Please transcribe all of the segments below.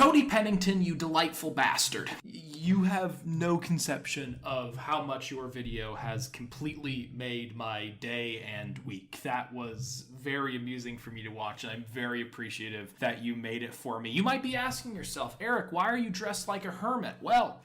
Cody Pennington, you delightful bastard. You have no conception of how much your video has completely made my day and week. That was very amusing for me to watch, and I'm very appreciative that you made it for me. You might be asking yourself, Aric, why are you dressed like a hermit? Well,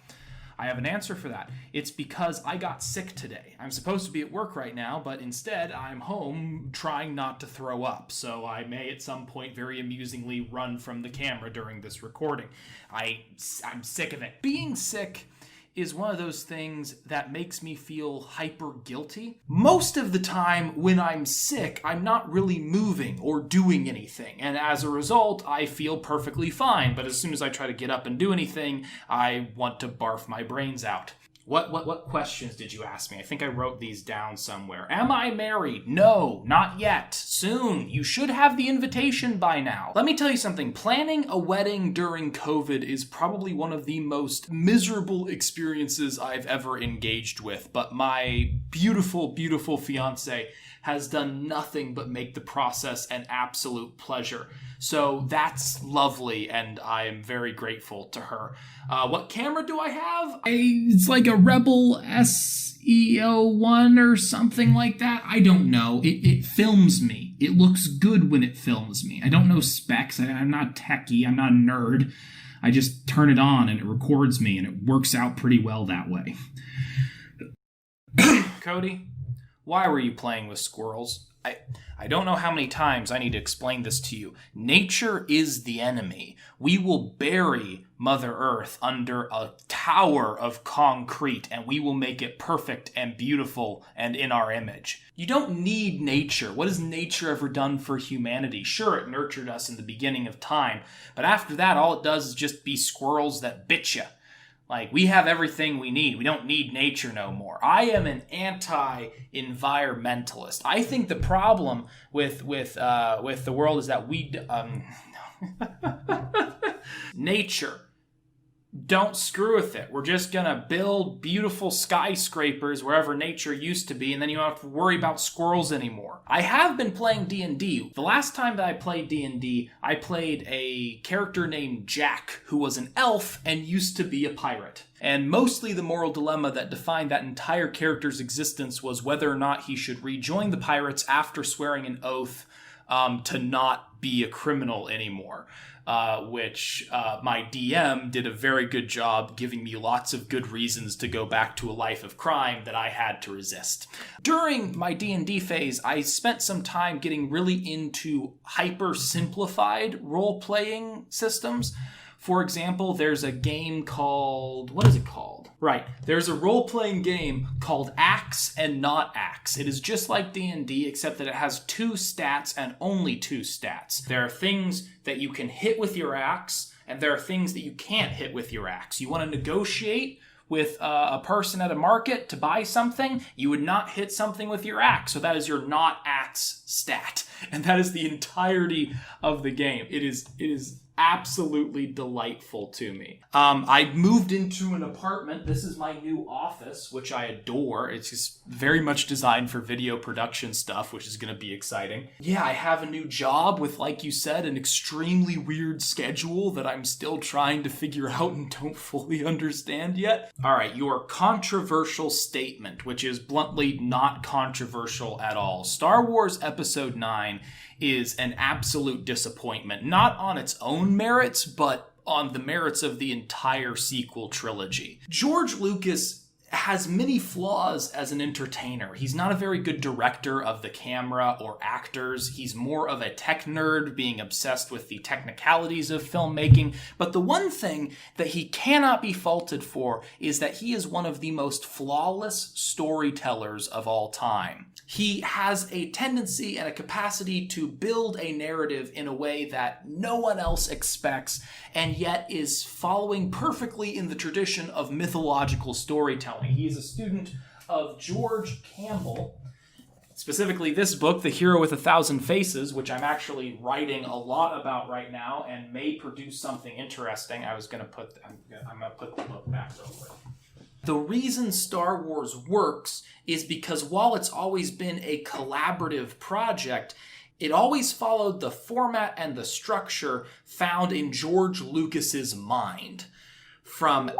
I have an answer for that. It's because I got sick today. I'm supposed to be at work right now, but instead I'm home trying not to throw up. So I may at some point very amusingly run from the camera during this recording. I'm sick of it. Being sick is one of those things that makes me feel hyper guilty. Most of the time when I'm sick, I'm not really moving or doing anything, and as a result, I feel perfectly fine, but as soon as I try to get up and do anything, I want to barf my brains out. What questions did you ask me? I think I wrote these down somewhere. Am I married? No, not yet. Soon. You should have the invitation by now. Let me tell you something. Planning a wedding during COVID is probably one of the most miserable experiences I've ever engaged with, but my beautiful, beautiful fiance has done nothing but make the process an absolute pleasure. So that's lovely, and I am very grateful to her. What camera do I have? It's like a Rebel SEO1 or something like that. I don't know. It films me. It looks good when it films me. I don't know specs. I'm not techie. I'm not a nerd. I just turn it on and it records me, and it works out pretty well that way. Cody, why were you playing with squirrels? I don't know how many times I need to explain this to you. Nature is the enemy. We will bury Mother Earth under a tower of concrete, and we will make it perfect and beautiful and in our image. You don't need nature. What has nature ever done for humanity? Sure, it nurtured us in the beginning of time, but after that, all it does is just be squirrels that bit you. Like, we have everything we need. We don't need nature no more. I am an anti-environmentalist. I think the problem with the world is that we nature. Don't screw with it. We're just gonna build beautiful skyscrapers wherever nature used to be, and then you don't have to worry about squirrels anymore. I have been playing D&D. The last time that I played D&D, I played a character named Jack, who was an elf and used to be a pirate. And mostly the moral dilemma that defined that entire character's existence was whether or not he should rejoin the pirates after swearing an oath to not be a criminal anymore. Which my DM did a very good job giving me lots of good reasons to go back to a life of crime that I had to resist. During my D&D phase, I spent some time getting really into hyper-simplified role-playing systems. For example, there's a game called... What is it called? Right. There's a role-playing game called Axe and Not Axe. It is just like D&D, except that it has 2 stats and only 2 stats. There are things that you can hit with your axe, and there are things that you can't hit with your axe. You want to negotiate with a person at a market to buy something, you would not hit something with your axe. So that is your not axe stat. And that is the entirety of the game. It is absolutely delightful to me. I moved into an apartment. This is my new office, which I adore. It's just very much designed for video production stuff, which is going to be exciting. Yeah, I have a new job with, like you said, an extremely weird schedule that I'm still trying to figure out and don't fully understand yet. All right, your controversial statement, which is bluntly not controversial at all. Star Wars Episode 9 is an absolute disappointment, not on its own merits, but on the merits of the entire sequel trilogy. George Lucas has many flaws as an entertainer. He's not a very good director of the camera or actors. He's more of a tech nerd, being obsessed with the technicalities of filmmaking. But the one thing that he cannot be faulted for is that he is one of the most flawless storytellers of all time. He has a tendency and a capacity to build a narrative in a way that no one else expects, and yet is following perfectly in the tradition of mythological storytelling. He is a student of George Campbell, specifically this book, The Hero with a Thousand Faces, which I'm actually writing a lot about right now and may produce something interesting. I'm going to put the book back real quick. The reason Star Wars works is because while it's always been a collaborative project, It always followed the format and the structure found in George Lucas's mind. From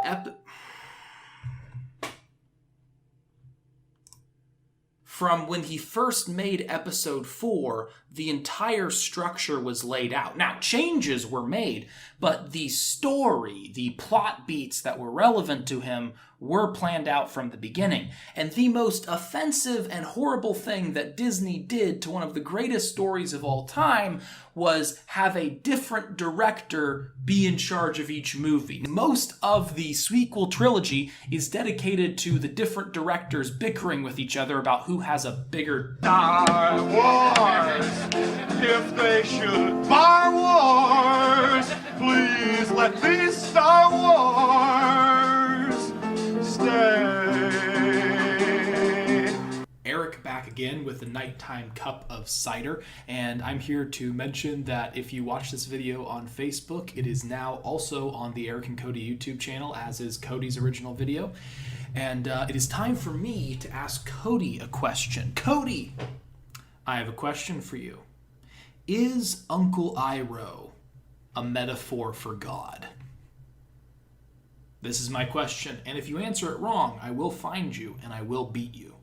when he first made episode 4, the entire structure was laid out. Now, changes were made, but the story, the plot beats that were relevant to him were planned out from the beginning. And the most offensive and horrible thing that Disney did to one of the greatest stories of all time was have a different director be in charge of each movie. Most of the sequel trilogy is dedicated to the different directors bickering with each other about who has a bigger... Star Wars, if they should bar wars, please let these Star Wars stay. Aric back again with the nighttime cup of cider, and I'm here to mention that if you watch this video on Facebook, it is now also on the Aric and Cody YouTube channel, as is Cody's original video. And it is time for me to ask Cody a question. Cody, I have a question for you. Is Uncle Iroh a metaphor for God? This is my question, and if you answer it wrong, I will find you and I will beat you.